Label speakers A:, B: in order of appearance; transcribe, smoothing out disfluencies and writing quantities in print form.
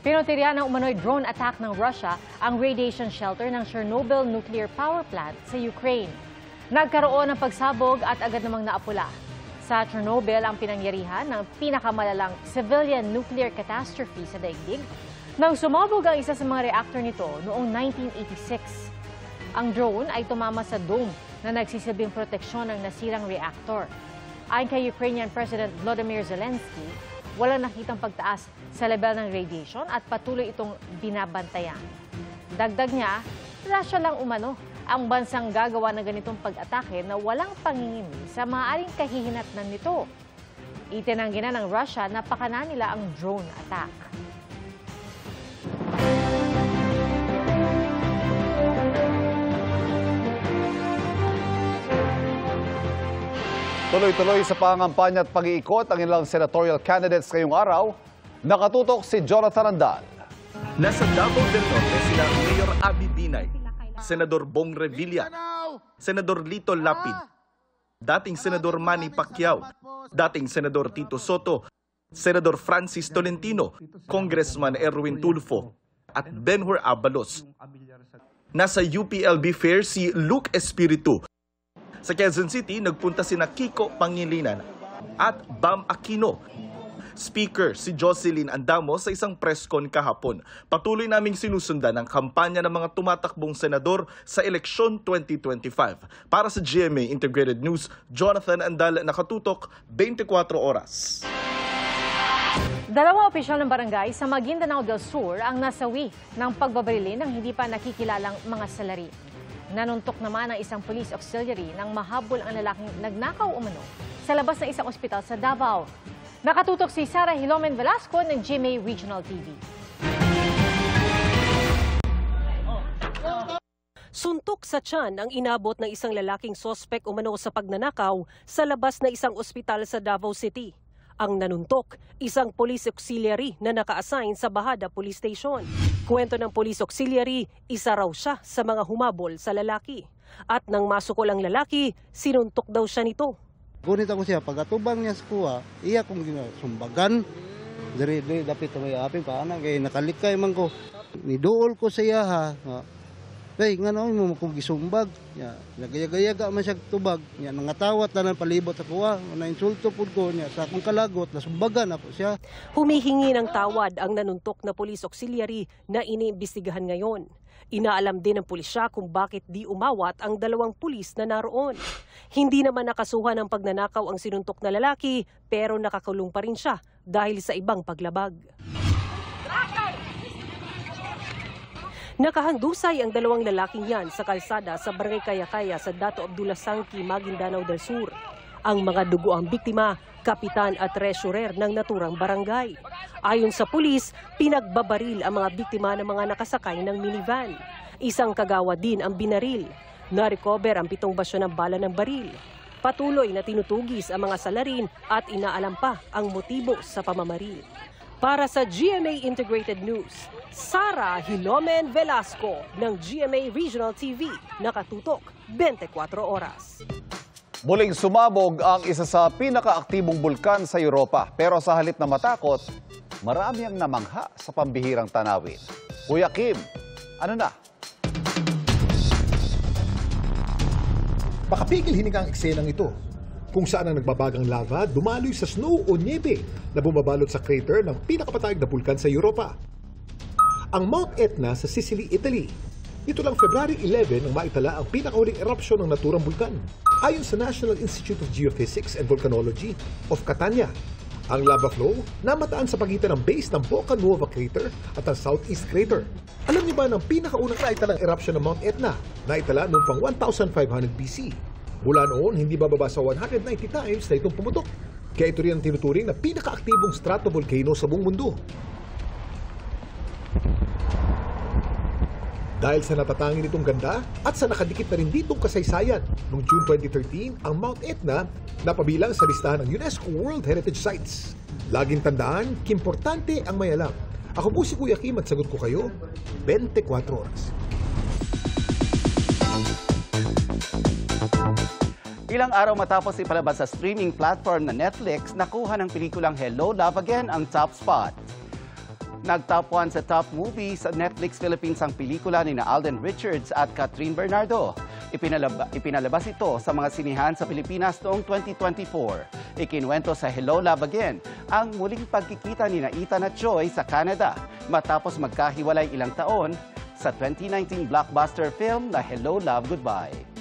A: Pinotirya ng umano'y drone attack ng Russia ang radiation shelter ng Chernobyl nuclear power plant sa Ukraine. Nagkaroon ng pagsabog at agad namang naapula. Sa Chernobyl ang pinangyarihan ng pinakamalalang civilian nuclear catastrophe sa daigdig nang sumabog ang isa sa mga reaktor nito noong 1986. Ang drone ay tumama sa dome na nagsisilbing proteksyon ng nasirang reaktor. Ayon kay Ukrainian President Volodymyr Zelensky, walang nakitang pagtaas sa level ng radiation at patuloy itong binabantayan. Dagdag niya, Russia lang umano ang bansang gagawa ng ganitong pag-atake na walang pangingimi sa maaaring kahihinatnan nito. Itinanggi na ng Russia na pakana nila ang drone attack.
B: Tuloy-tuloy sa pangampanya at pag-iikot ang ilang senatorial candidates ngayong araw, nakatutok si Jonathan Andal.
C: Nasa Davao del Norte sila Mayor Abby Binay, Senador Bong Revilla, Senador Lito Lapid, dating Senador Manny Pacquiao, dating Senador Tito Soto, Senador Francis Tolentino, Congressman Erwin Tulfo, at Benhur Abalos. Nasa UPLB Fair si Luke Espiritu. Sa Quezon City, nagpunta sina Kiko Pangilinan at Bam Aquino. Speaker si Jocelyn Andamo sa isang press con kahapon. Patuloy naming sinusundan ang kampanya ng mga tumatakbong senador sa eleksyon 2025. Para sa GMA Integrated News, Jonathan Andal, nakatutok 24 oras.
A: Dalawang opisyal ng barangay sa Maguindanao del Sur ang nasawi ng pagbabarili ng hindi pa nakikilalang mga salari. Nanuntok naman ang isang police auxiliary nang mahabol ang lalaking nagnakaw umano sa labas ng isang ospital sa Davao. Nakatutok si Sarah Hilomen Velasco ng GMA Regional TV.
D: Suntok sa tiyan ang inabot ng isang lalaking sospek umano sa pagnanakaw sa labas ng isang ospital sa Davao City. Ang nanuntok, isang police auxiliary na naka-assign sa Bahada Police Station. Kwento ng police auxiliary, isa raw siya sa mga humabol sa lalaki. At nang masukol ang lalaki, sinuntok daw siya nito.
E: Gunit ako siya, pag-atubang niya sa kuha, iya kong sumbagan. Dari dapit na may aping paana, kaya nakalikay man ko. Niduol ko siya ha. Kaya nga naman mo kong gisumbag. Nagayagayaga man siya tubag. Nangatawat na ng palibot sa kuha. Nainsulto po ko niya sa akong kalagot. Nasumbagan ako siya.
D: Humihingi ng tawad ang nanuntok na police auxiliary na iniimbestigahan ngayon. Inaalam din ng pulisya kung bakit di umawat ang dalawang pulis na naroon. Hindi naman nakasuhan ng pagnanakaw ang sinuntok na lalaki pero nakakulong pa rin siya dahil sa ibang paglabag. Nakahandusay ang dalawang lalaking yan sa kalsada sa Barangay Kayakaya sa Dato Abdullah Sangki, Maguindanao del Sur. Ang mga dugo ang biktima, kapitan at treasurer ng naturang barangay. Ayon sa pulis, pinagbabaril ang mga biktima ng mga nakasakay ng minivan. Isang kagawa din ang binaril. Na-recover ang 7 basyo ng bala ng baril. Patuloy na tinutugis ang mga salarin at inaalam pa ang motibo sa pamamaril. Para sa GMA Integrated News, Sarah Hilomen Velasco ng GMA Regional TV, nakatutok 24 oras.
B: Muling sumabog ang isa sa pinakaaktibong bulkan sa Europa. Pero sa halip na matakot, marami ang namangha sa pambihirang tanawin. Kuya Kim, ano na?
F: Makapigil hininga ang eksenang ito, kung saan ang nagbabagang lava dumaloy sa snow o niebe na bumabalot sa crater ng pinakapatayag na bulkan sa Europa. Ang Mount Etna sa Sicily, Italy. Ito lang February 11 nang maitala ang pinakahuling erupsyon ng naturang bulkan. Ayon sa National Institute of Geophysics and Volcanology of Catania, ang lava flow namataan sa pagitan ng base ng Bocca Nuova Crater at ang Southeast Crater. Alam niyo ba ng pinakaunang naitalang erupsyon ng Mount Etna? Naitala noong pang 1500 BC. Mula noon, hindi bababa sa 190 times na itong pumutok. Kaya ito rin ang tinuturing na pinakaaktibong stratovolcano sa buong mundo. Dahil sa natatangin nitong ganda at sa nakadikit na rin ditong kasaysayan, noong June 2013, ang Mount Etna napabilang sa listahan ng UNESCO World Heritage Sites. Laging tandaan, importante ang may alam. Ako po si Kuya Kim at sagot ko kayo, 24 oras.
G: Ilang araw matapos ipalabas sa streaming platform na Netflix, nakuha ng pelikulang Hello, Love Again ang top spot. Nag-top 1 sa top movie sa Netflix Philippines ang pelikula ni Alden Richards at Catherine Bernardo. Ipinalabas ito sa mga sinihan sa Pilipinas noong 2024. Ikinwento sa Hello Love Again ang muling pagkikita ni Ethan at Joy sa Canada matapos magkahiwalay ilang taon sa 2019 blockbuster film na Hello Love Goodbye.